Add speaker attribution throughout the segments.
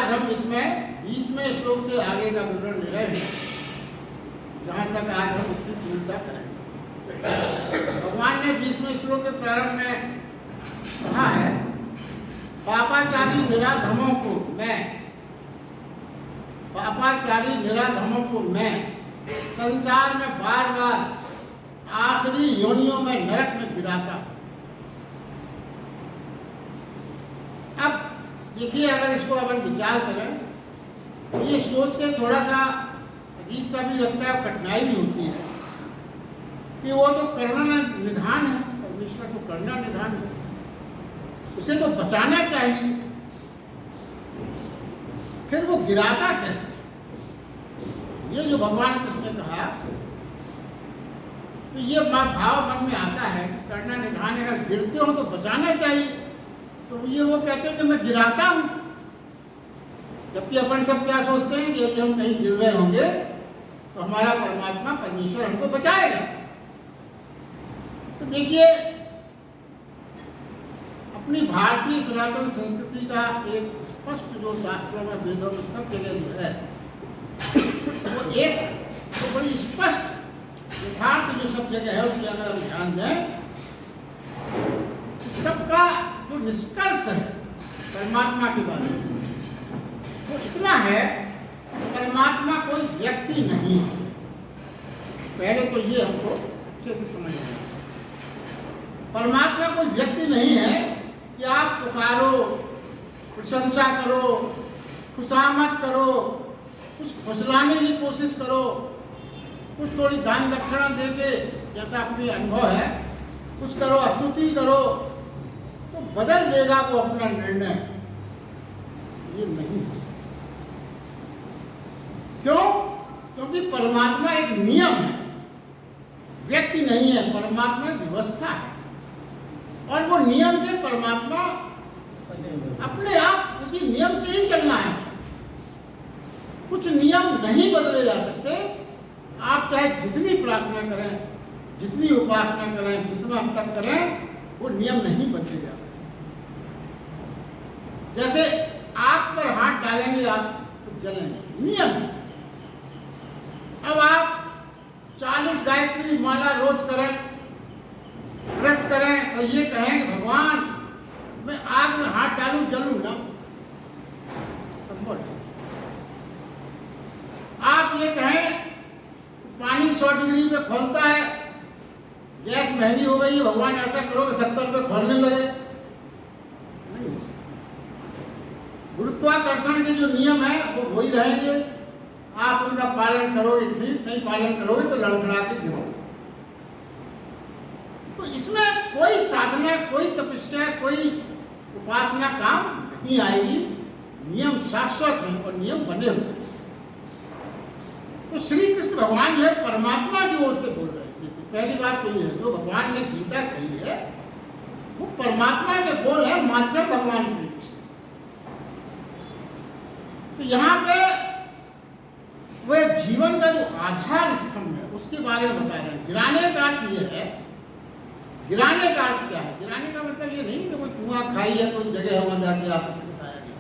Speaker 1: आज हम इसमें 20वें श्लोक से आगे का विवरण ले रहे हैं, जहाँ तक आज हम इसकी पूर्णता करेंगे। भगवान ने 20वें श्लोक के प्रारंभ में कहा है, पापाचारी निराधमों को मैं संसार में बार बार आखिरी योनियों में नरक में गिराता। अब देखिए, अगर इसको अपन विचार करें तो ये सोच के थोड़ा सा अजीब सा भी लगता है, कठिनाई भी होती है कि वो तो करना निधान है, परमेश्वर को करना निधान है, उसे तो बचाना चाहिए, फिर वो गिराता कैसे? ये जो भगवान कृष्ण ने कहा, तो ये भाव मन में आता है कि करना निधान है, अगर गिरते हो तो बचाना चाहिए, तो ये वो कहते हैं कि मैं गिराता हूं। जबकि अपन सब क्या सोचते हैं कि यदि हम कहीं गिर रहे होंगे तो हमारा परमात्मा परमेश्वर हमको बचाएगा। तो देखिए, अपनी भारतीय सनातन संस्कृति का एक स्पष्ट जो शास्त्रों में, वेदों में सब जगह जो है, वो एक तो बड़ी स्पष्ट यथार्थ जो सब जगह है उसके अगर हम ध्यान दें, सबका जो निष्कर्ष है परमात्मा के बारे में वो इतना है, परमात्मा कोई व्यक्ति नहीं है। पहले तो ये हमको अच्छे से समझना है, परमात्मा कोई व्यक्ति नहीं है कि आप पुकारो, प्रशंसा करो, खुशामद करो, कुछ फुसलाने की कोशिश करो, कुछ थोड़ी दान दक्षिणा दे के, जैसा अपनी अनुभव है, कुछ करो, स्तुति करो तो बदल देगा वो अपना निर्णय। ये नहीं, क्यों? क्योंकि परमात्मा एक नियम है, व्यक्ति नहीं है। परमात्मा व्यवस्था है और वो नियम से परमात्मा अपने आप उसी नियम से ही चलना है। कुछ नियम नहीं बदले जा सकते। आप चाहे जितनी प्रार्थना करें, जितनी उपासना करें, जितना तप करें, वो नियम नहीं बदले जा सकते। जैसे आग पर हाथ डालेंगे आप तो जलेंगे, नियम है। अब आप 40 गायत्री माला रोज करें, व्रत करें और ये कहें कि भगवान मैं आग में हाथ डालूं जलूं ना, संभव है। आप ये कहें पानी 100 डिग्री पे खौलता है, गैस महंगी हो गई है, भगवान ऐसा करो कि 70 पे खौलने लगे, नहीं हो सकता। गुरुत्वाकर्षण के जो नियम है वो वही रहेंगे, आप उनका पालन करोगे ठीक, नहीं पालन करोगे तो लड़खड़ा के गिरोगे। तो इसमें कोई साधना, कोई तपस्या, कोई उपासना काम नहीं आएगी। नियम शाश्वत है और नियम बने हुए हैं। तो श्री कृष्ण भगवान जो है परमात्मा की ओर से बोल रहे हैं। पहली बात तो ये है, जो भगवान ने गीता कही है वो परमात्मा के बोल है, माध्यम भगवान श्री कृष्ण। तो यहाँ पे वह जीवन का जो आधार स्तंभ है उसके बारे में बता रहे हैं। गिराने का अर्थ ये है, गिराने का अर्थ क्या है? गिराने का मतलब ये नहीं कि कोई कुआं खाई है, कोई जगह हवा जाती आपको बताया नहीं।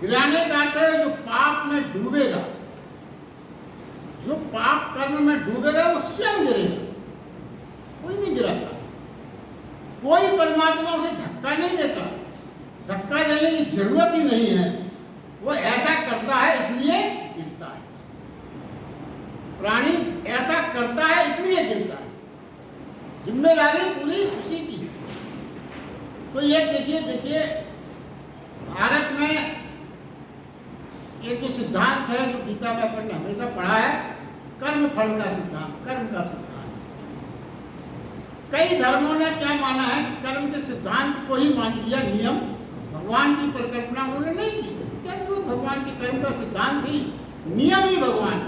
Speaker 1: गिराने का अर्थ है जो पाप में डूबेगा, जो पाप कर्म में डूबेगा वो स्वयं गिरेगा, कोई नहीं गिराता। कोई परमात्मा उसे धक्का नहीं देता, धक्का देने की जरूरत ही नहीं है। वो ऐसा करता है इसलिए गिरता है, प्राणी ऐसा करता है इसलिए गिरता है, जिम्मेदारी पूरी उसी की है। तो ये देखिए भारत में एक जो सिद्धांत है जो गीता में अपन ने हमेशा पढ़ा है, कर्म फल का सिद्धांत, कर्म का सिद्धांत। कई धर्मों ने क्या माना है कि कर्म के सिद्धांत को ही मान लिया नियम, भगवान की परिकल्पना उन्होंने नहीं की। क्या जरूरत भगवान के कर्म का सिद्धांत ही, नियम ही भगवान।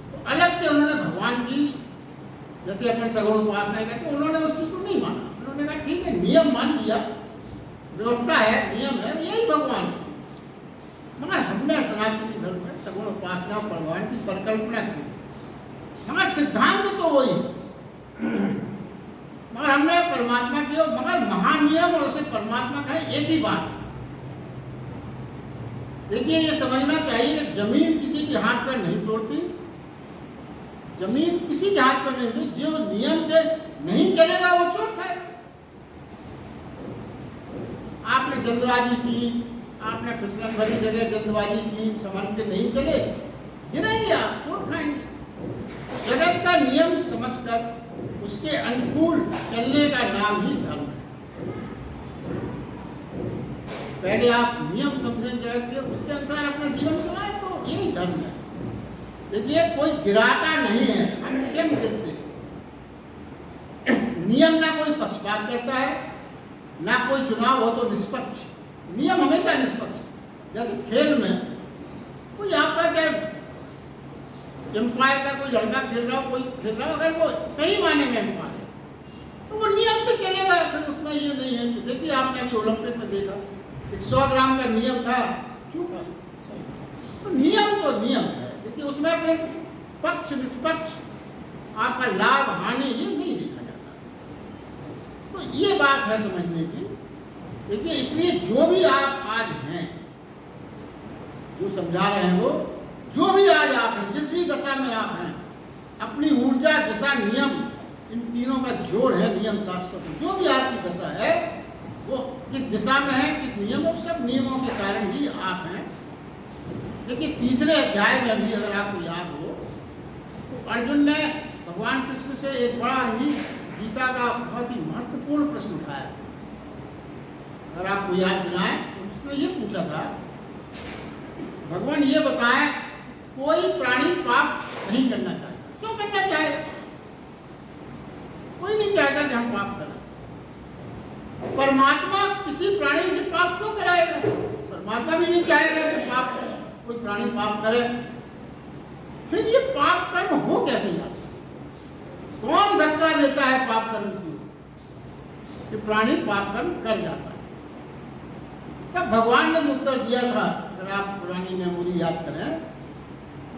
Speaker 1: तो अलग से उन्होंने भगवान की, जैसे अपन सगुण उपासना करते, उन्होंने उस चीज को नहीं माना। उन्होंने कहा ठीक है, नियम मान लिया, व्यवस्था है, नियम है, यही भगवान है। मगर हमने सनातन धर्म में सगुण उपासना भगवान की परिकल्पना की, मगर सिद्धांत तो वही, मगर हमने परमात्मा की, मगर महानियम और उसे परमात्मा का एक ही बात। देखिए, ये समझना चाहिए कि जमीन किसी के हाथ पर नहीं तोड़ती, जमीन किसी के हाथ पर नहीं तोड़ती। जो नियम से नहीं चलेगा वो चोट खाएगा। आपने जल्दबाजी की, आपने फिसलन भरी जगह जल्दबाजी की, संभल के नहीं चले, गिरेंगे आप, चोट खाएंगे। जगत का नियम समझकर उसके अनुकूल चलने का नाम ही धर्म है। पहले आप नियम समझें जगत के, उसके अनुसार अपना जीवन चलाएं, तो यही धर्म है। देखिए, कोई गिराता नहीं है, हम स्वयं गिरते हैं। नियम ना कोई पक्षपात करता है, ना कोई चुनाव हो तो निष्पक्ष। नियम हमेशा निष्पक्ष। जैसे खेल में कोई आपका क्या एम्पायर का कोई लड़का खेल रहा हो, कोई खेल रहा हो, अगर वो सही माने में एम्पायर है तो वो नियम से चलेगा। फिर उसमें ये नहीं है कि देखिए, आपने अभी ओलंपिक में देखा 100 ग्राम का नियम था, क्यों था? तो नियम तो नियम है। देखिए, उसमें फिर पक्ष निष्पक्ष, आपका लाभ हानि ये नहीं देखा जाता। तो ये बात है समझने की। देखिए, इसलिए जो भी आप आज हैं, जो समझा रहे हैं, वो जो भी आज आप हैं, जिस भी दशा में आप हैं, अपनी ऊर्जा, दिशा, नियम, इन तीनों का जोड़ है नियम शास्त्र। जो भी आपकी दशा है वो किस दिशा में है, किस नियम, सब नियमों के कारण ही आप हैं। देखिए, तीसरे अध्याय में भी अगर आपको याद हो तो अर्जुन ने भगवान कृष्ण से एक बड़ा ही गीता का बहुत ही महत्वपूर्ण प्रश्न उठाया। अगर आपको याद दिलाएं तो उसने ये पूछा था, भगवान ये बताएं, कोई प्राणी पाप नहीं करना चाहता, क्यों करना चाहेगा? कोई नहीं चाहता कि हम पाप करें। परमात्मा किसी प्राणी से पाप क्यों कराएगा? परमात्मा भी नहीं चाहेगा कि पाप कोई प्राणी पाप करे। फिर ये पाप कर्म हो कैसे जाता? कौन धक्का देता है पाप कर्म की कि प्राणी पाप कर्म कर जाता है? तब भगवान ने उत्तर दिया था, अगर आप पुरानी मेमोरी याद करें,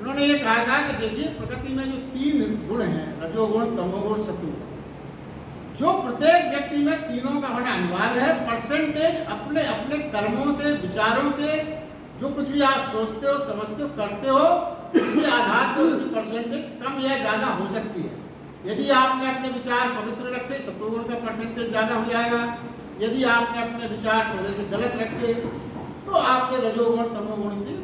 Speaker 1: उन्होंने ये कहा था कि देखिए, प्रकृति में जो 3 गुण हैं, रजोगुण, तमोगुण, सतोगुण, जो प्रत्येक व्यक्ति में तीनों का होना अनिवार्य है। परसेंटेज अपने अपने कर्मों से, विचारों के, जो कुछ भी आप सोचते हो, समझते हो, करते हो, उसके आधार पर उसकी परसेंटेज कम या ज़्यादा हो सकती है। यदि आपने अपने विचार पवित्र रखे, सतोगुण का परसेंटेज ज़्यादा हो जाएगा। यदि आपने अपने विचार थोड़े से गलत रखे तो आपके रजोगुण, तमोगुण की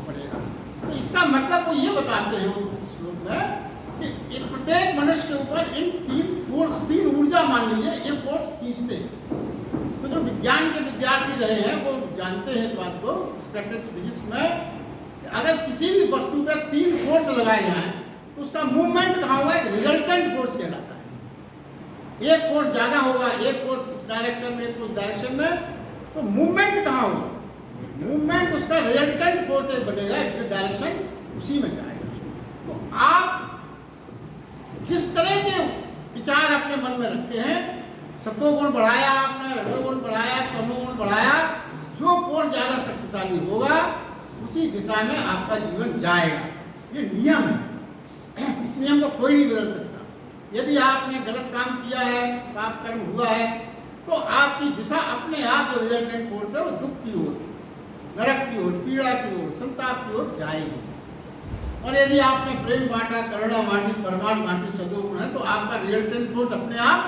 Speaker 1: पड़ेगा। तो इसका मतलब वो ये बताते हैं उस श्लोक में कि प्रत्येक मनुष्य के ऊपर इन 3 ऊर्जा, मान लीजिए, ये फोर्स खींचते हैं। तो जो विज्ञान के विद्यार्थी रहे हैं वो जानते हैं इस बात को, स्टैटिस्टिक्स, फिजिक्स में अगर किसी भी वस्तु पर 3 फोर्स लगाए जाएं तो उसका मूवमेंट कहाँ होगा? एक रिजल्टेंट फोर्स कहलाता है। एक फोर्स ज़्यादा होगा, एक फोर्स इस डायरेक्शन में, एक फोर्स डायरेक्शन में, तो मूवमेंट कहाँ होगा? मूवमेंट उसका रिजल्टेंट फोर्स बनेगा, जो डायरेक्शन उसी में जाएगा। तो आप जिस तरह के विचार अपने मन में रखते हैं, सतोगुण बढ़ाया आपने, रजोगुण बढ़ाया, तमोगुण बढ़ाया, जो फोर्स ज़्यादा शक्तिशाली होगा उसी दिशा में आपका जीवन जाएगा। ये नियम है, इस नियम को कोई नहीं बदल सकता। यदि आपने गलत काम किया है, पाप कर्म हुआ है, तो आपकी दिशा अपने आप जो रिजल्टेंट फोर्स है वो दुख की ओर, नरक की ओर, पीड़ा की ओर, संताप की ओर जाएगी। और यदि आपने प्रेम बांटा, करुणा बांटी, परमार्थ बांटी, सदोगुण है, तो आपका रिजल्टेंट फोर्स अपने आप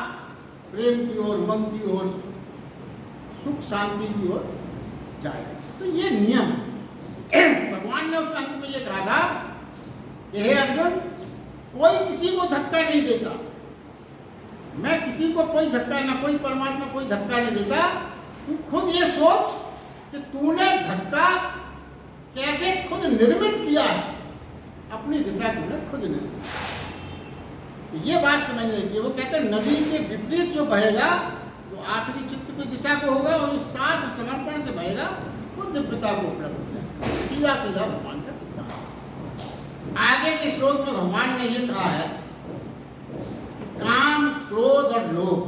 Speaker 1: प्रेम की ओर, मन की ओर, सुख शांति की ओर जाएगा। तो ये नियम है। भगवान ने उस अंत में ये कहा था कि हे अर्जुन, कोई किसी को धक्का नहीं देता। मैं किसी को कोई धक्का, ना कोई परमात्मा कोई धक्का नहीं देता। तू खुद ये सोच कि तूने धक्का कैसे खुद निर्मित किया है, अपनी दिशा तूने खुद निर्मित। तो ये बात समझने की। वो कहते हैं नदी के विपरीत जो बहेगा, जो आखिरी चित्त की दिशा को होगा, और जो साथ समर्पण से बहेगा वो दिव्यता को उपलब्ध हो जाएगा। सीधा सीधा भगवान का सिद्धांत। आगे के श्लोक में भगवान ने ये कहा है, काम, क्रोध और लोभ,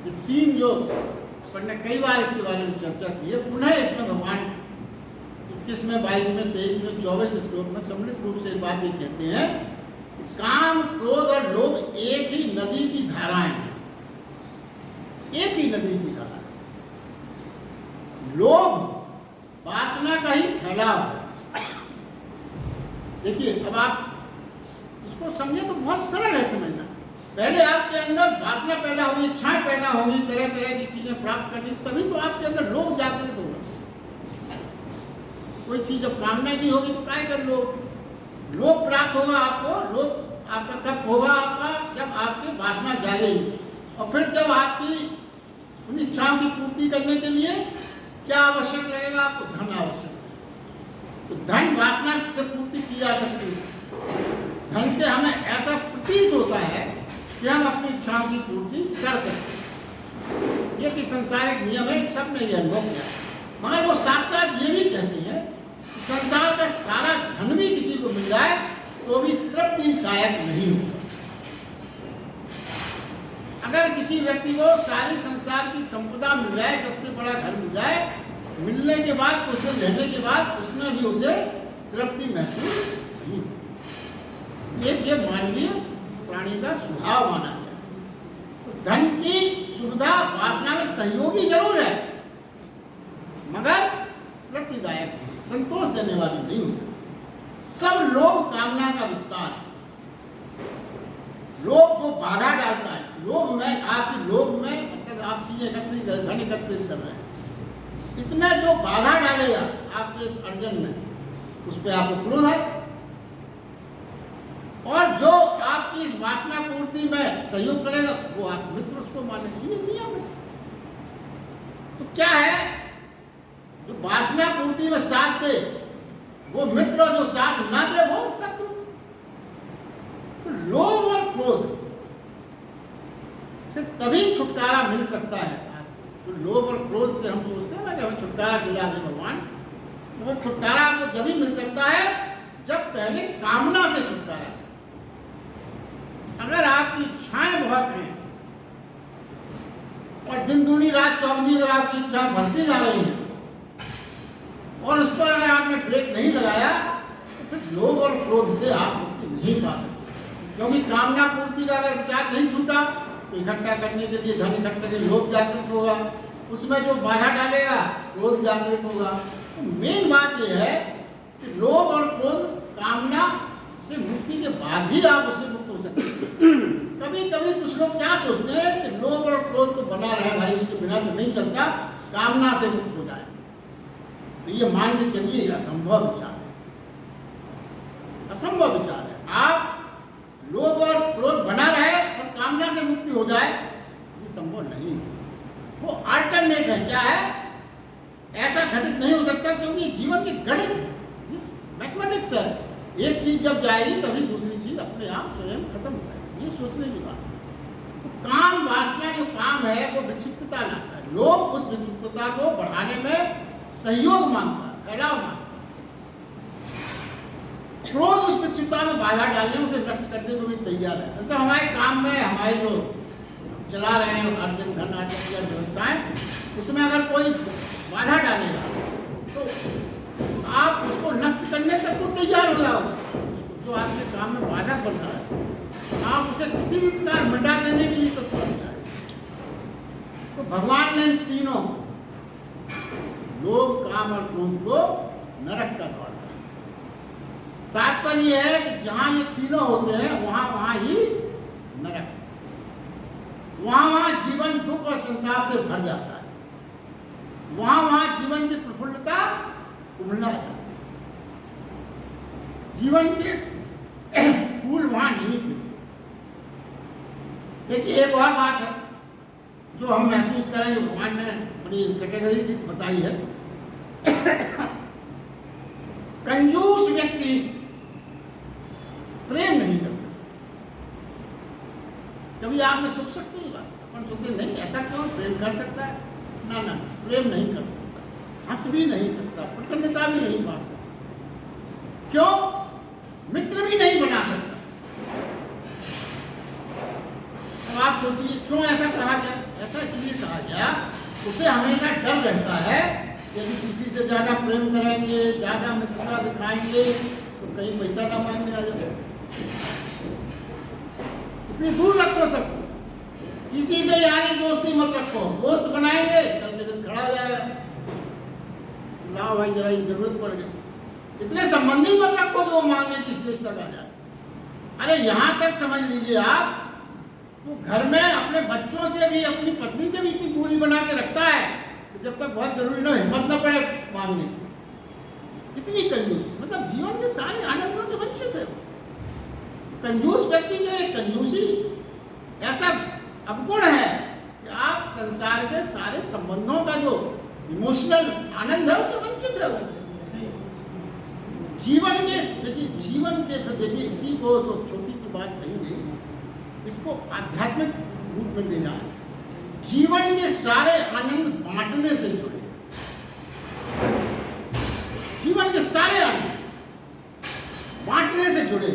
Speaker 1: ये 3 जो अपन ने कई बार इसके बारे में चर्चा की है। पुनः इसमें भगवान 21वें, 22वें, 23वें, 24वें श्लोक में सम्मिलित रूप से बात ये कहते हैं कि काम, क्रोध और लोभ एक ही नदी की धाराएं हैं। एक ही नदी की धारा। लोभ वासना का ही फैलाव है। देखिए, अब आप इसको समझे तो बहुत सरल है समझना। पहले आपके अंदर वासना पैदा होगी, इच्छाएं पैदा होगी, तरह तरह की चीजें प्राप्त करनी, तभी तो आपके अंदर लोभ जागृत होगा। कोई चीज जब कामना नहीं होगी तो काय कर लोभ प्राप्त होगा आपको। लोभ आपका कब होगा? आपका जब आपकी वासना जागेगी। और फिर जब आपकी उन इच्छाओं की पूर्ति करने के लिए क्या आवश्यक लगेगा? आपको धन आवश्यक है। तो धन वासना से पूर्ति की जा सकती है। धन से हमें ऐसा प्रतीत होता है कि हम अपनी इच्छाओं की पूर्ति कर सकते हैं। ये कि संसारिक नियम है, सब में यह अनुभव है। मगर वो साथ साथ ये भी कहते हैं कि संसार का सारा धन भी किसी को मिल जाए तो भी तृप्तिदायक नहीं होगा। अगर किसी व्यक्ति को सारी संसार की संपदा मिल जाए, सबसे बड़ा घर मिल जाए, मिलने के बाद, कुछ दिन रहने के बाद उसमें भी उसे तृप्ति महसूस नहीं होती। ये मानवीय प्राणी का स्वभाव माना गया। तो धन की सुविधा वासना में सहयोगी जरूर है, मगर तृप्तिदायक नहीं, संतोष देने वाली नहीं हो सकती। सब लोभ कामना का विस्तार है। लोभ जो बाधा डालता है, लोभ में, आपकी लोभ में मतलब आप चीजें एकत्रित, धन एकत्रित कर रहे हैं, इसमें जो बाधा डालेगा आपके इस अर्जन में, उस पर आपको क्रोध है। और जो आपकी इस वासना पूर्ति में सहयोग करेगा वो आप मित्र उसको मानेंगे। ये नियम है। तो क्या है, जो वासना पूर्ति में साथ दे वो मित्र, जो साथ ना दे वो शत्रु। तो लोभ और क्रोध से तभी छुटकारा मिल सकता है। तो लोभ और क्रोध से हम सोचते हैं ना कि हमें छुटकारा दिला दे भगवान, तो वो छुटकारा आपको जब ही मिल सकता है जब पहले कामना से छुटकारा। अगर आपकी इच्छाएं बहुत हैं और दिन दूनी रात चौगनी अगर आपकी इच्छाएं बढ़ती जा रही हैं और उस पर अगर आपने ब्रेक नहीं लगाया तो फिर लोभ और क्रोध से आप मुक्ति नहीं पा सकते। क्योंकि कामना पूर्ति का अगर विचार नहीं छूटा तो इकट्ठा करने के लिए, धन इकट्ठा करने के लिए लोभ जागृत होगा, उसमें जो बाधा डालेगा क्रोध जागृत होगा। तो मेन बात यह है कि लोभ और क्रोध कामना से मुक्ति के बाद ही आप उससे मुक्त हो सकते हैं। कभी कभी कुछ लोग क्या सोचते हैं कि लोभ और क्रोध तो बना रहे भाई, उसके बिना तो नहीं चलता, कामना से मुक्त हो जाए। तो ये मान के चलिए असंभव विचार है, असंभव विचार है। आप लोभ और क्रोध बना रहे और कामना से मुक्ति हो जाए, ये संभव नहीं है। वो अल्टरनेट है। क्या है? ऐसा घटित नहीं हो सकता क्योंकि जीवन के गणित है, मैथमेटिक्स है। एक चीज जब जाएगी तभी दूसरी चीज अपने आप स्वयं खत्म हो जाएगी। ये सोचने की बात है। तो काम वासना जो काम है वो विक्षिप्तता लाता है। लोग उस विक्षिप्तता को बढ़ाने में सहयोग मांगता है, फैलाव मांगता है। क्रोध उस विक्षिप्तता में बाधा डालने, उसे नष्ट करने को भी तैयार है। तो हमारे काम में, हमारे जो चला रहे हैं अर्जन धन आर्जन या व्यवस्थाएं, उसमें अगर कोई बाधा डालेगा तो आप उसको नष्ट करने तक तो तैयार हो जाओ। जो आपके काम में बाधा बन रहा है आप उसे किसी भी प्रकार मिटा देने के लिए तत्पर हो जाए। तो भगवान ने तीनों लोभ, काम और क्रोध को नरक का द्वार दिया। तात्पर्य है कि जहां ये तीनों होते हैं वहां वहां ही नरक, वहां वहां जीवन दुख और संताप से भर जाता है, वहां वहां जीवन की प्रफुल्लता उभरना जाता है, जीवन के फूल वहां नहीं खिलते। देखिए, एक और बात है जो हम महसूस करें, जो भगवान ने बड़ी कैटेगरी की बताई है। कंजूस व्यक्ति प्रेम नहीं कर सकता। कभी आपने सोच सकते हैं बात, अपन सोचते नहीं ऐसा क्यों, प्रेम कर सकता है? ना ना, प्रेम नहीं कर सकता, हंस भी नहीं सकता, प्रसन्नता भी नहीं बांट सकता। क्यों? मित्र भी नहीं बना सकता। अब आप सोचिए क्यों ऐसा कहा गया? ऐसा इसलिए कहा गया, उसे हमेशा डर रहता है यदि किसी से ज्यादा प्रेम करेंगे, ज्यादा मित्रता दिखाएंगे तो कहीं पैसा ना मांगने आ जाए, इसलिए दूर रखो सबको। किसी से यारी दोस्ती मत रखो, दोस्त बनाएंगे कल के दिन खड़ा हो जाएगा। लाओ भाई जरा ये जरूरत पड़ गई। इतने संबंधी मत रखो जो मांगने की स्टेज तक आ जाए। अरे यहाँ तक समझ लीजिए आप, तो घर में अपने बच्चों से भी, अपनी पत्नी से भी इतनी दूरी बना के रखता है कि जब तक बहुत जरूरी ना हिम्मत ना पड़े मांगने की। इतनी कंजूस, मतलब जीवन के सारे आनंदों से वंचित है। कंजूस व्यक्ति के कंजूसी ऐसा अवगुण है कि आप संसार के सारे संबंधों का जो इमोशनल आनंद है उससे वंचित है। जीवन के देखिए इसी को तो छोटी सी बात कही गई, इसको आध्यात्मिक रूप में लेना है। जीवन के सारे आनंद बांटने से जुड़े, जीवन के सारे आनंद बांटने से जुड़े।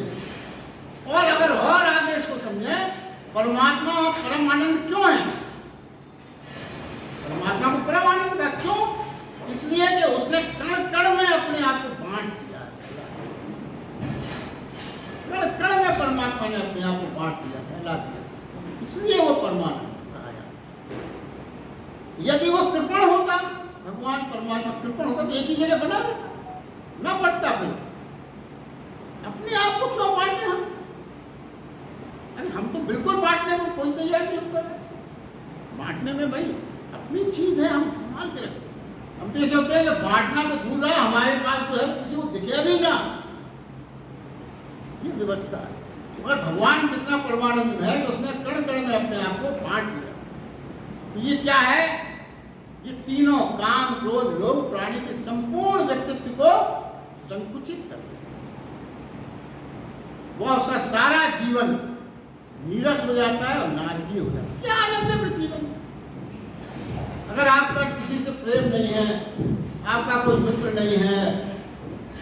Speaker 1: और अगर और आगे इसको समझे, परमात्मा और परम आनंद क्यों है? परमात्मा को परम आनंद का क्यों? इसलिए कि उसने कण कण में अपने आप को बांट दिया। कण कण में परमात्मा ने अपने आप को बांट दिया, फैला दिया, इसलिए वो परमानंद कहा जाता। यदि वो कृपण होता, भगवान परमात्मा कृपण होता तो एक ही जगह बना रहता, ना पड़ता फिर। अपने आप को क्यों बांटे हम? अरे हम तो बिल्कुल बांटने में कोई तैयार नहीं होता। बांटने में भाई अपनी चीज है, हम संभाल के रखते हैं। हम तो ये सोचते हैं कि बांटना तो दूर रहा, हमारे पास तो है, किसी को दिखे भी ना, ये व्यवस्था है। और भगवान कितना परमानंद है कि उसने कण कण में अपने आप को बांट दिया। तो ये क्या है? ये तीनों काम, क्रोध, लोभ प्राणी के संपूर्ण व्यक्तित्व को संकुचित कर देता। वह उसका सारा जीवन नीरस हो जाता है और नारकीय हो जाता है। क्या आनंद है फिर जीवन में? अगर आपका किसी से प्रेम नहीं है, आपका कोई मित्र नहीं है,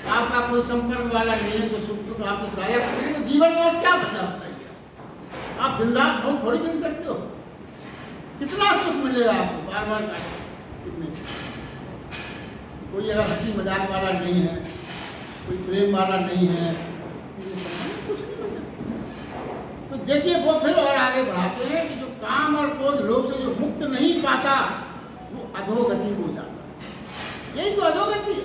Speaker 1: आपका कोई संपर्क वाला नहीं है जो सुख दुख आपको साझा करेंगे, तो जीवन में और क्या बचा होता है? आप दिन रात बहुत थोड़ी गिन सकते हो। कितना सुख मिलेगा आपको बार बार कितने? कोई अगर हंसी मजाक वाला नहीं है, कोई प्रेम वाला नहीं है, कुछ नहीं हो सकता। तो देखिए वो फिर और आगे बढ़ाते हैं कि जो काम और क्रोध लोभ से जो मुक्त नहीं पाता वो अधोगति हो जाता है। यही तो अधोगति है।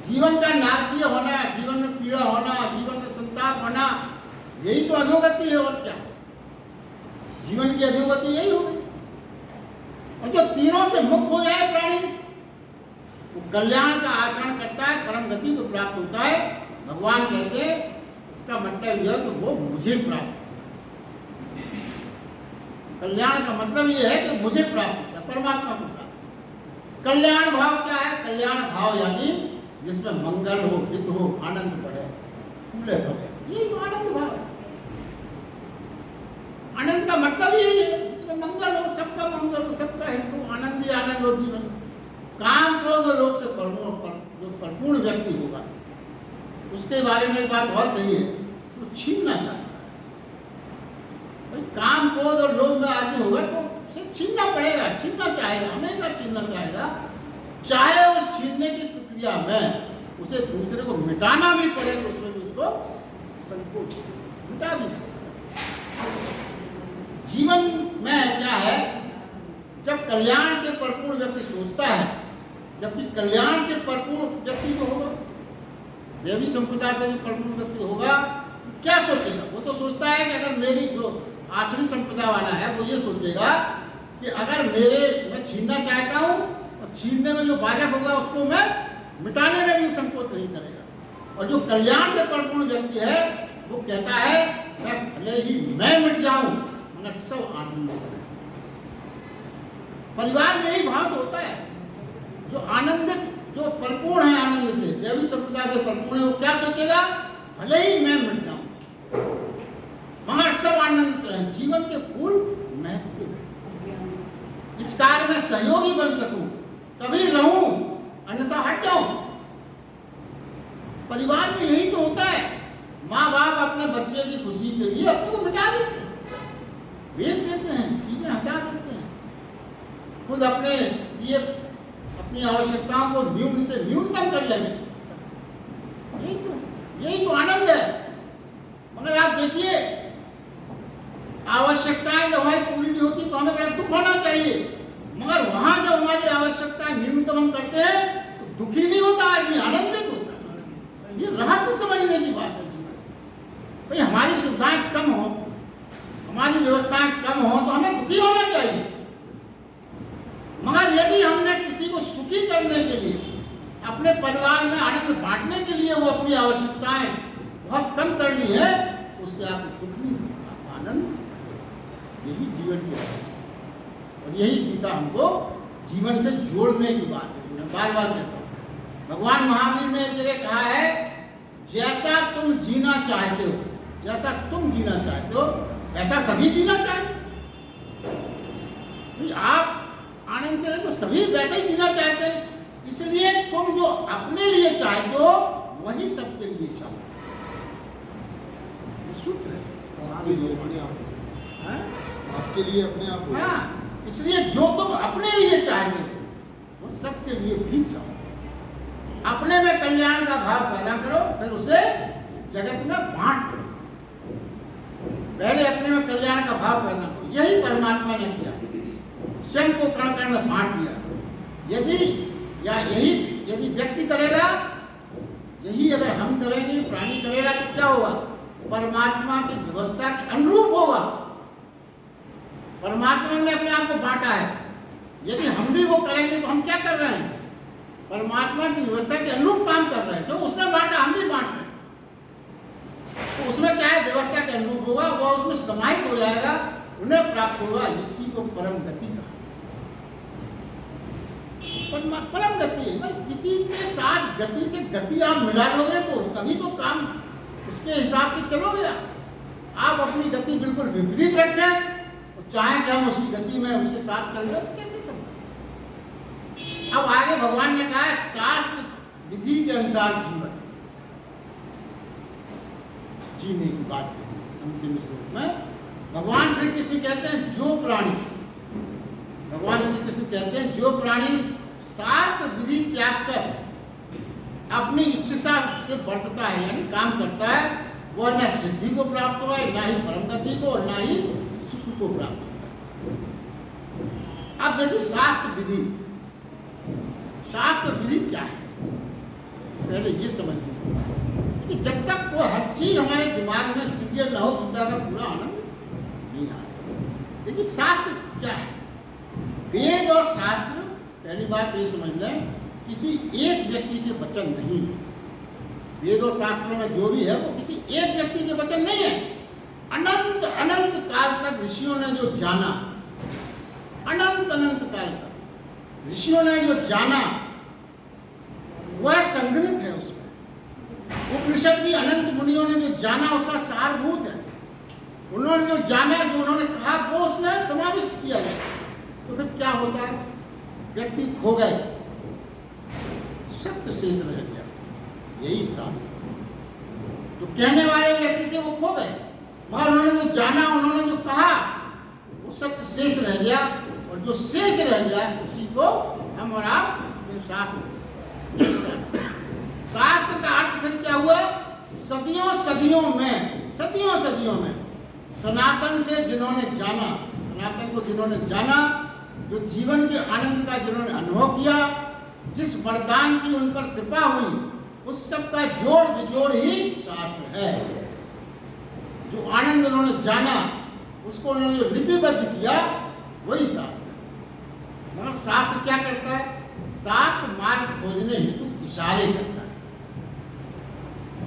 Speaker 1: जीवन का नारकीय होना, जीवन में पीड़ा होना, जीवन में संताप होना, यही तो अधोगति है। और क्या? जीवन की अधोगति यही होगी। और जो तीनों से मुक्त हो जाए प्राणी, वो कल्याण का आचरण करता है, परम गति को प्राप्त होता है। भगवान कहते हैं इसका मतलब यह कि वो मुझे प्राप्त, कल्याण का मतलब यह है कि मुझे प्राप्त होता है, परमात्मा को प्राप्त। कल्याण भाव क्या है? कल्याण भाव यानी जिसमें मंगल हो, हित हो, आनंद बढ़े, फूले बढ़े, यही तो आनंद भाव है। आनंद का मतलब यही है जिसमें मंगल हो, सबका मंगल हो, सबका हित हो, आनंद ही आनंद हो जीवन। काम क्रोध और लोभ से जो परिपूर्ण व्यक्ति होगा, उसके बारे में एक बात और कही है, वो छीनना चाहता है। भाई काम क्रोध और लोभ में आदमी होगा तो उसे छीनना पड़ेगा, छीनना चाहेगा, हमेशा छीनना चाहेगा। चाहे उस छीनने की प्रक्रिया में उसे दूसरे को मिटाना भी पड़े तो उसमें भी उसको संकोच मिटा भी सकता। जीवन में क्या है? जब कल्याण के परिपूर्ण व्यक्ति सोचता है, जबकि कल्याण से परिपूर्ण व्यक्ति जो होगा, देवी संपदा से भी परिपूर्ण व्यक्ति होगा, क्या सोचेगा? वो तो सोचता है कि अगर मेरी जो आखिरी संपदा वाला है वो ये सोचेगा कि अगर मैं छीनना चाहता हूँ और छीनने में जो बाधक होगा उसको मैं मिटाने में भी संकोच नहीं करेगा। और जो कल्याण से परिपूर्ण व्यक्ति है वो कहता है मैं भले ही मैं मिट जाऊं मगर सब आनंद करें। परिवार में यही भाव होता है। जो आनंदित, जो परिपूर्ण है आनंद से, देवी संपदा से परिपूर्ण है, वो क्या सोचेगा? भले ही मैं मिट जाऊं मगर सब आनंदित रहें, जीवन के फूल महकते रहें, इस कार्य में सहयोगी बन सकूं, तभी रहूं, अन्यथा हट जाऊं। परिवार में यही तो होता है। माँ बाप अपने बच्चे की खुशी के लिए अपने को मिटा देते हैं, बेच देते हैं, चीजें हटा देते हैं, खुद अपने लिए अपनी आवश्यकताओं को न्यून से न्यूनतम कर लेंगे। यही तो आनंद है। मगर आप देखिए आवश्यकताएं जब हमारी पूरी नहीं होती तो हमें बड़ा दुख होना चाहिए, मगर वहां जब हमारी आवश्यकताएं न्यूनतम हम करते हैं तो दुखी भाई हमारी सुविधाएं कम हो, हमारी व्यवस्थाएं कम हो तो हमें दुखी होना चाहिए। मगर यदि हमने किसी को सुखी करने के लिए, अपने परिवार में आनंद बांटने के लिए वो अपनी आवश्यकताएं बहुत कम कर ली है, उससे आपको दुख नहीं, आपको आनंद। यही जीवन की राह है और यही गीता हमको जीवन से जोड़ने की बात है। मैं बार बार कहता हूँ, भगवान महावीर ने एक जगह कहा है, जैसा तुम जीना चाहते हो, जैसा तुम जीना चाहते हो वैसा सभी जीना चाहते हो। आप आनंद से रहे तो सभी वैसा ही जीना चाहते हैं, इसलिए तुम जो अपने लिए चाहते हो वही सबके लिए चाहो। सूत्र है
Speaker 2: आपके लिए अपने आप, आपके लिए अपने आप।
Speaker 1: हाँ, इसलिए जो तुम अपने लिए चाहते हो वो सबके लिए भी चाहो। अपने में कल्याण का भाव पैदा करो, फिर उसे जगत में बांट करो। पहले अपने में कल्याण का भाव पैदा करो, यही परमात्मा ने किया, स्वयं को कण कण में बांट दिया। यदि व्यक्ति करेगा, यही अगर हम करेंगे, प्राणी करेगा तो क्या होगा? परमात्मा की व्यवस्था के अनुरूप होगा। परमात्मा ने अपने आप को बांटा है, यदि हम भी वो करेंगे तो हम क्या कर रहे हैं? परमात्मा की व्यवस्था के अनुरूप काम कर रहे हैं। जो उसने बांटा हम भी बांट रहे हैं, तो उसमें क्या है? व्यवस्था के अनुरूप होगा, वो उसमें समाहित हो जाएगा, उन्हें प्राप्त होगा। इसी को परम गति कहा। परम गति है भाई, किसी के साथ गति से गति आप मिला लोगे तो तभी तो काम उसके हिसाब से चलोगे। आप अपनी गति बिल्कुल विपरीत रखें और चाहें कि हम उसकी गति में उसके साथ चल रहे, कैसे संभव? अब आगे भगवान ने कहा है, शास्त्र विधि के अनुसार जीवन जीने की बात कही। अंतिम श्लोक में भगवान श्री कृष्ण कहते हैं, भगवान श्री कृष्ण कहते हैं जो प्राणी शास्त्र विधि त्याग कर अपनी इच्छा से बरतता है, यानी काम करता है, वह न सिद्धि को प्राप्त हुआ है, न ही परम गति को, और न ही सुख को प्राप्त होता है। अब देखिए शास्त्र विधि क्या है, पहले ये समझिए कि जब तक वो हर चीज हमारे दिमाग में क्लियर न हो, गीता का पूरा आनंद नहीं आता। देखिए शास्त्र क्या है? वेद और शास्त्र, पहली बात ये समझ लें, किसी एक व्यक्ति के वचन नहीं है। वेद और शास्त्रों में जो भी है वो किसी एक व्यक्ति के वचन नहीं है। अनंत अनंत काल तक ऋषियों ने जो जाना, अनंत अनंत काल तक ऋषियों ने जो जाना, वह संग्रहित है उसमें। उपनिषद भी अनंत मुनियों ने जो जाना उसका सारभूत है। उन्होंने जो जाना, जो उन्होंने कहा, वो उसमें समाविष्ट किया गया। तो फिर क्या होता है? व्यक्ति खो गए, सत्य शेष रह गया। यही शास्त्र, जो कहने वाले व्यक्ति थे वो खो गए, मगर उन्होंने जो जाना, उन्होंने जो कहा, वो सत्य शेष रह गया। और जो शेष रह गया उसी को हम और आप शास्त्र। शास्त्र का अर्थ फिर क्या हुआ? सदियों सदियों में सनातन से जिन्होंने जाना, सनातन को जिन्होंने जाना, जो जीवन के आनंद का जिन्होंने अनुभव किया, जिस वरदान की उन पर कृपा हुई, उस सब का जोड़ विजोड़ ही शास्त्र है। जो आनंद उन्होंने जाना, उसको उन्होंने जो लिपिबद्ध किया, वही शास्त्र है। मगर शास्त्र क्या करता है? शास्त्र मार्ग खोजने हेतु इशारे करता है।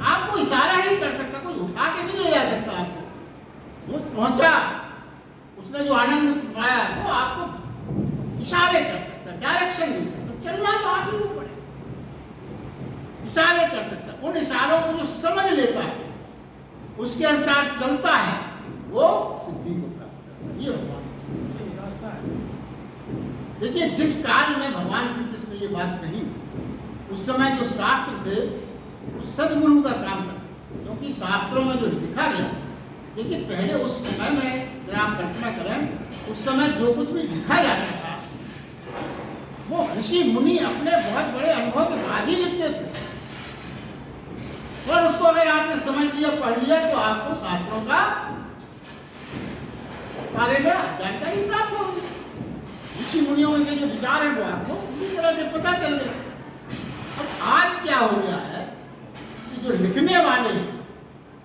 Speaker 1: आपको इशारा ही कर सकता, कोई उठा के नहीं ले जा सकता। आपको जो पहुंचा, उसने जो आनंद पाया, वो आपको इशारे कर सकता, डायरेक्शन दे सकता। चलना तो आप ही को पड़ेगा, इशारे कर सकता। उन इशारों को जो समझ लेता है, उसके अनुसार चलता है, वो सिद्धि को प्राप्त करता है। ये भगवान रास्ता है। देखिए, जिस काल में भगवान श्री कृष्ण ने ये बात कही, उस समय जो शास्त्र थे वो सदगुरु का काम करते, क्योंकि शास्त्रों में जो लिखा गया, देखिए पहले उस समय में अगर आप कल्पना करें, उस समय जो कुछ भी लिखा जाता था वो ऋषि मुनि अपने बहुत बड़े अनुभव के बाद ही लिखते थे। और उसको अगर आपने समझ लिया, पढ़ लिया, तो आपको शास्त्रों का बारे में जानकारी प्राप्त होगी। ऋषि मुनियों के जो विचार हैं वो आपको पूरी तरह से पता चल गया। अब आज क्या हो गया है कि जो लिखने वाले हैं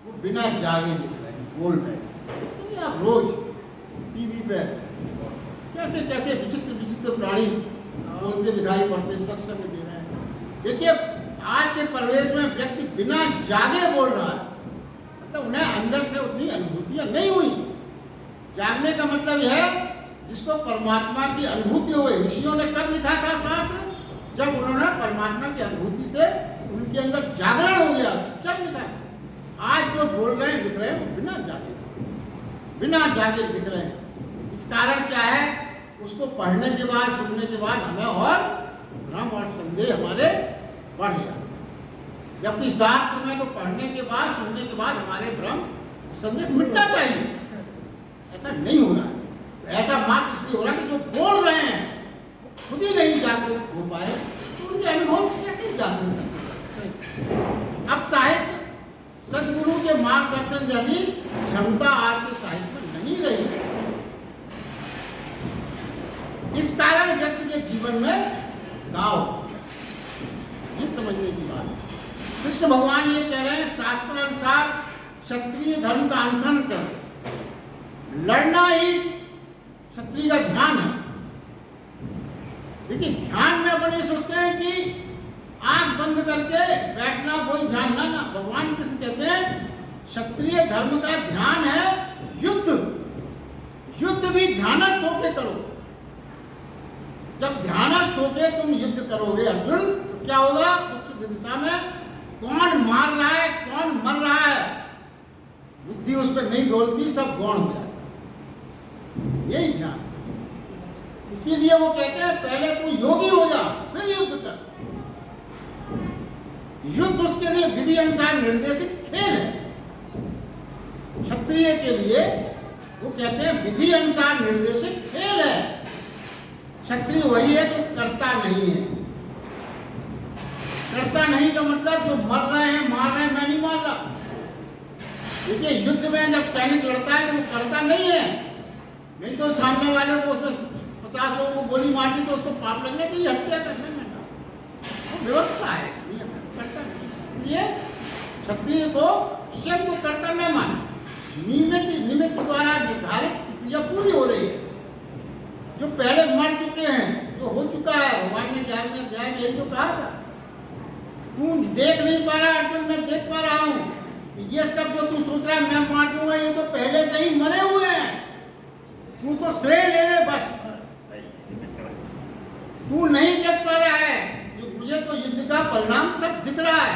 Speaker 1: वो बिना जागे लिख रहे हैं, बोल रहे हैं। तो आप रोज टीवी पे कैसे कैसे विचित्र विचित्र प्राणी बोलते दिखाई पड़ते, सत्संग दे रहे हैं। देखिए आज के परिवेश में व्यक्ति बिना जागे बोल रहा है, मतलब उन्हें अंदर से उतनी अनुभूतियां नहीं हुई। जागने का मतलब यह है जिसको परमात्मा की अनुभूति हो गई। ऋषियों ने कब लिखा था शास्त्र? जब उन्होंने परमात्मा की अनुभूति से उनके अंदर जागरण हो गया, जब लिखा। आज जो बोल रहे हैं लिख रहे हैं वो बिना जागे लिख रहे हैं। इस कारण क्या है, उसको पढ़ने के बाद सुनने के बाद हमें और भ्रम और संदेह हमारे बढ़ जाते हैं। जबकि शास्त्र में तो पढ़ने के बाद सुनने के बाद हमारे भ्रम संदेह मिटना चाहिए, ऐसा नहीं हो रहा है। ऐसा मात्र इसलिए हो रहा है कि जो बोल रहे हैं खुद ही नहीं जागृत हो पाए, तो उनके अनुभव कैसे जागृत सकते। अब साहित्य सदगुरु के मार्गदर्शन जैसी क्षमता आज के साहित्य में नहीं रही। इस कारण व्यक्ति के जीवन में गाँव, ये समझने की बात है। कृष्ण भगवान ये कह रहे हैं, शास्त्र अनुसार क्षत्रिय धर्म का अनुसरण कर, लड़ना ही क्षत्रिय का ध्यान है। देखिए ध्यान में अपने सोचते हैं कि आंख बंद करके बैठना कोई ध्यान ना। भगवान कृष्ण कहते हैं क्षत्रिय धर्म का ध्यान है युद्ध। युद्ध भी ध्यानस्थ होकर करो। जब ध्यानस्थ होकर तुम युद्ध करोगे अर्जुन, तो क्या होगा? उस दिशा में कौन मार रहा है कौन मर रहा है, बुद्धि उस पर नहीं डोलती, सब गौण हो जाता। यही ध्यान। इसीलिए वो कहते हैं पहले तू योगी हो जा फिर युद्ध कर। युद्ध उसके लिए विधि अनुसार निर्देशित खेल है। क्षत्रिय के लिए वो कहते हैं विधि अनुसार निर्देशित खेल है। क्षत्रिय वही है जो करता नहीं है। करता नहीं का मतलब जो मर रहे हैं मार रहे हैं, मैं नहीं मार रहा। देखिए युद्ध में जब सैनिक लड़ता है तो वो करता नहीं है। नहीं तो सामने वाले को उसने 50 लोगों को गोली मार दी तो उसको पाप लगने चाहिए, हत्या करने में ना। वो व्यवस्था है, करता नहीं। इसलिए क्षत्रिय को स्वयं को करता न माने। निमित्त द्वारा निर्धारित क्रिया पूरी हो रही है। जो पहले मर चुके हैं, जो हो चुका है, भगवान ने 11वें अध्याय में यही तो कहा था, तू देख नहीं पा रहा अर्जुन, मैं देख पा रहा हूं। ये सब जो तू सोच रहा है मैं मार दूंगा, ये तो पहले से ही मरे हुए हैं। तू तो श्रेय ले ले बस। तू नहीं देख पा रहा है, जो मुझे तो युद्ध का परिणाम सब दिख रहा है।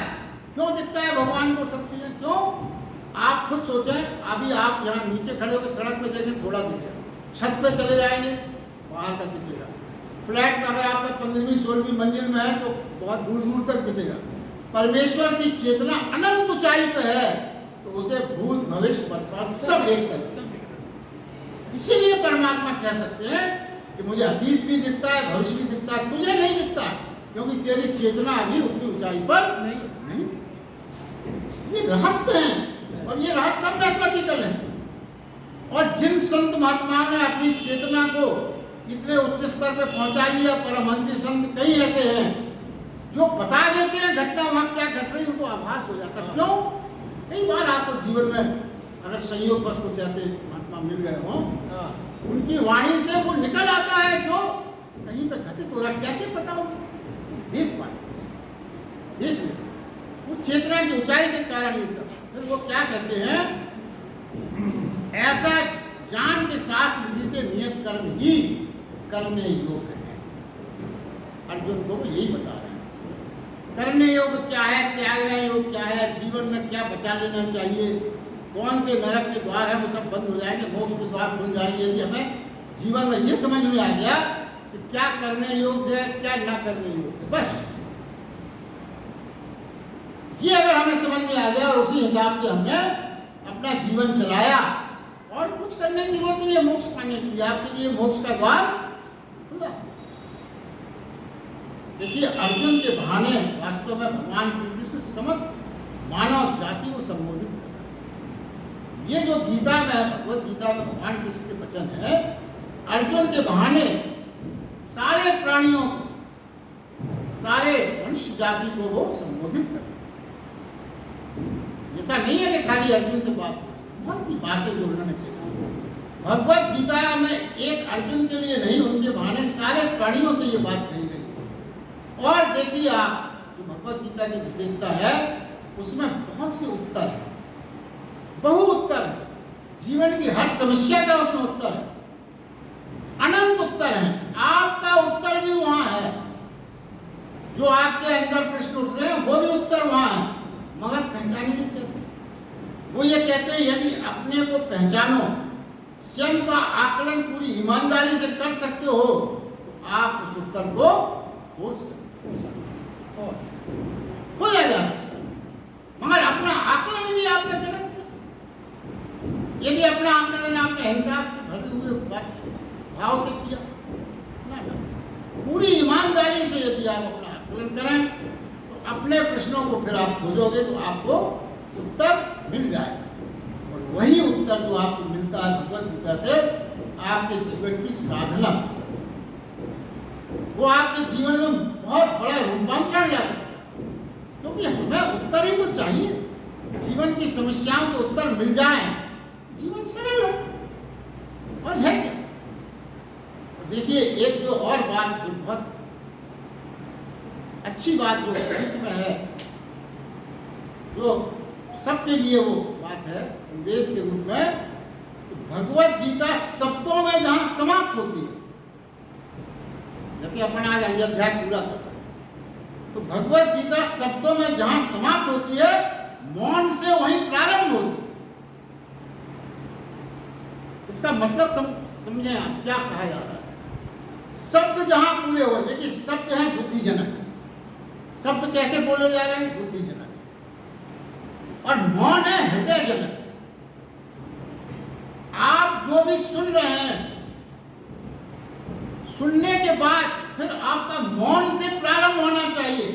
Speaker 1: क्यों दिखता है भगवान को सब चीजें? क्यों? आप खुद सोचें, अभी आप यहाँ नीचे खड़े होकर सड़क पे देखें, थोड़ा दिखेगा। छत पे चले जाएंगे, बाहर का दिखेगा। फ्लैट में अगर आपका 15वीं 16वीं मंजिल में है तो बहुत दूर दूर तक दिखेगा। परमेश्वर की चेतना अनंत ऊंचाई पे है, तो उसे भूत भविष्य वर्तमान सब एक साथ। इसीलिए परमात्मा कह सकते हैं कि मुझे अतीत भी दिखता है, भविष्य भी दिखता है, तुझे नहीं दिखता, क्योंकि तेरी चेतना अभी उतनी ऊंचाई पर नहीं। ये रहस्य है, और ये रहस्य सब मैथमेटिकल है। और जिन संत महात्माओं ने अपनी चेतना को इतने उच्च स्तर पर पहुंचा लिया, परमहंसी संत कई ऐसे हैं जो बता देते हैं घटना वहां क्या घट रही, उनको आभास हो जाता है। क्यों? कई बार आपको जीवन में अगर संयोग बस कुछ ऐसे महात्मा मिल गए हों, उनकी वाणी से वो निकल आता है जो कहीं पे घटित हो रहा है। कैसे पता हो? देख पाए, देख ले वो चेतना की ऊंचाई के कारण ये सब। फिर वो क्या कहते हैं, ऐसा जान के शास्त्र विधि से नियत कर्म ही करने योग्य है। अर्जुन को वो यही बता रहे हैं। करने योग्य क्या है, त्यागने योग्य क्या है, जीवन में क्या बचा लेना चाहिए, कौन से नरक के द्वार है वो सब बंद हो जाएंगे, मोक्ष के द्वार खुल जाएंगे। यदि हमें जीवन में ये समझ में आ गया कि क्या करने योग्य है क्या ना करने योग्य, बस ये अगर हमें समझ में आ गया और उसी हिसाब से हमने अपना जीवन चलाया, और कुछ करने की जरूरत नहीं है मोक्ष पाने के लिए। आपके लिए मोक्ष का द्वार खुला। देखिए अर्जुन के बहाने वास्तव में भगवान श्री कृष्ण समस्त मानव जाति को संबोधित कर रहे हैं। ये जो गीता में, भगवत गीता में भगवान कृष्ण के वचन है, अर्जुन के बहाने सारे प्राणियों को, सारे मनुष्य जाति को वो संबोधित कर रहे हैं। ये ऐसा नहीं है कि खाली अर्जुन से बात हो, बहुत सी बातें जो उन्होंने सिखाई। भगवत गीता में एक अर्जुन के लिए नहीं, उनके बहाने सारे प्राणियों से ये बात कही गई है। और देखिए आप, जो भगवत गीता की विशेषता है उसमें बहुत से उत्तर है, बहु उत्तर है, जीवन की हर समस्या का उसमें उत्तर है, अनंत उत्तर है। आपका उत्तर भी वहां है, जो आपके अंदर प्रश्न उठ रहे हैं वो भी उत्तर वहां है, मगर पहचानेंगे कैसे? वो ये कहते हैं यदि अपने को पहचानो, स्वयं का आकलन पूरी ईमानदारी से कर सकते हो तो आप उस उत्तर को खोज सकते हो, खोजा जा सकता है। मगर अपना आकलन यदि आपने गलत किया, यदि अपना आकलन आपने अहंकार के भरे हुए भाव से किया ना, पूरी ईमानदारी से यदि आप अपना आकलन करें तो अपने प्रश्नों को फिर आप खोजोगे तो आपको उत्तर मिल जाएगा। और वही उत्तर जो आपको मिलता है भगवत गीता से, आपके जीवन की साधना, वो आपके जीवन में बहुत बड़ा रूपांतरण ला सकता है। क्योंकि हमें उत्तर ही तो चाहिए, जीवन की समस्याओं को उत्तर मिल जाए, जीवन सरल है। और है क्या? देखिए एक जो और बात, जो बहुत अच्छी बात जो गीत में है, जो सबके लिए वो बात है संदेश के रूप में, तो भगवत गीता शब्दों में जहां समाप्त होती है, जैसे अपन आज अध्याय पूरा कर रहे हैं, तो भगवत गीता शब्दों में जहां समाप्त होती है, मौन से वहीं प्रारंभ होती है। इसका मतलब समझे आप क्या कहा जा रहा है? शब्द जहां पूरे हुए, देखिए शब्द हैं बुद्धिजनक, शब्द कैसे बोले जा रहे हैं? बुद्धिजनक। और मौन है हृदयजनक। आप जो भी सुन रहे हैं, सुनने के बाद फिर आपका मौन से प्रारंभ होना चाहिए।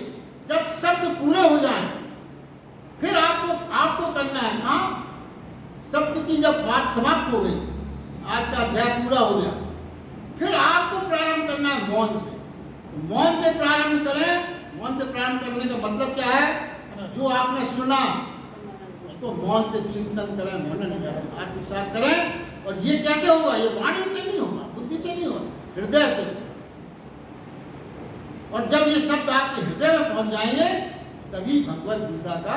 Speaker 1: जब शब्द पूरे हो जाएं, फिर आपको करना है। हाँ, शब्द की जब बात समाप्त हो गई, आज का अध्याय पूरा हो गया, फिर आपको प्रारंभ करना है मौन से। मौन से प्रारंभ करें। मौन से प्रारंभ करने का मतलब क्या है? जो आपने सुना उसको मौन से चिंतन करें, मनन करें, आत्मसात करें। और ये कैसे होगा? ये वाणी से नहीं होगा, बुद्धि से नहीं होगा, हृदय से। और जब ये शब्द आपके हृदय में पहुंच जाएंगे, तभी भगवत गीता का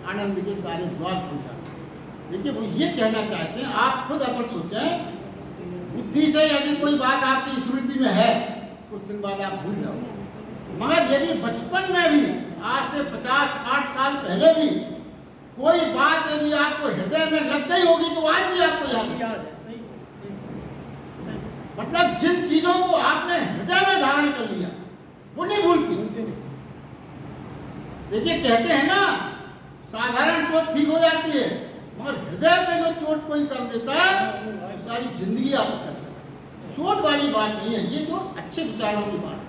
Speaker 1: आनंद के सारे द्वार खुल जाते हैं। देखिए वो ये कहना चाहते हैं, आप खुद अगर सोचें, बुद्धि से यदि कोई बात आपकी स्मृति में है, कुछ दिन बाद आप भूल जाओगे। मगर यदि बचपन में भी, आज से 50-60 साल पहले भी कोई बात यदि आपको हृदय में लग गई होगी, तो आज भी आपको याद है। मतलब जिन चीजों को आपने हृदय में धारण कर लिया, वो नहीं भूलती। देखिए कहते हैं ना, साधारण चोट ठीक हो जाती है, मगर हृदय पे जो चोट कोई कर देता है, सारी जिंदगी आपको कर देता है। चोट वाली बात नहीं है ये, जो अच्छे विचारों की बात है,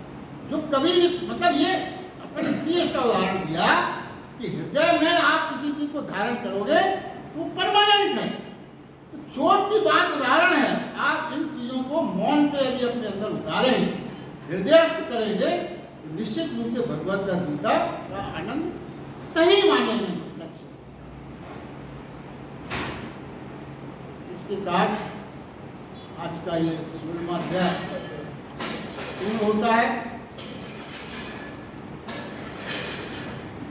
Speaker 1: जो कभी भी, मतलब ये अपन इसलिए इसका उदाहरण दिया कि हृदय में आप किसी चीज को धारण करोगे तो परमानेंट है। तो चोट की बात उदाहरण है। आप इन चीजों को मौन से यदि अपने अंदर उतारें, हृदयस्थ करेंगे, तो निश्चित रूप से भगवत गीता का आनंद सही माने में लक्ष्य। इसके साथ आज का ये 16वां अध्याय पूर्ण होता है।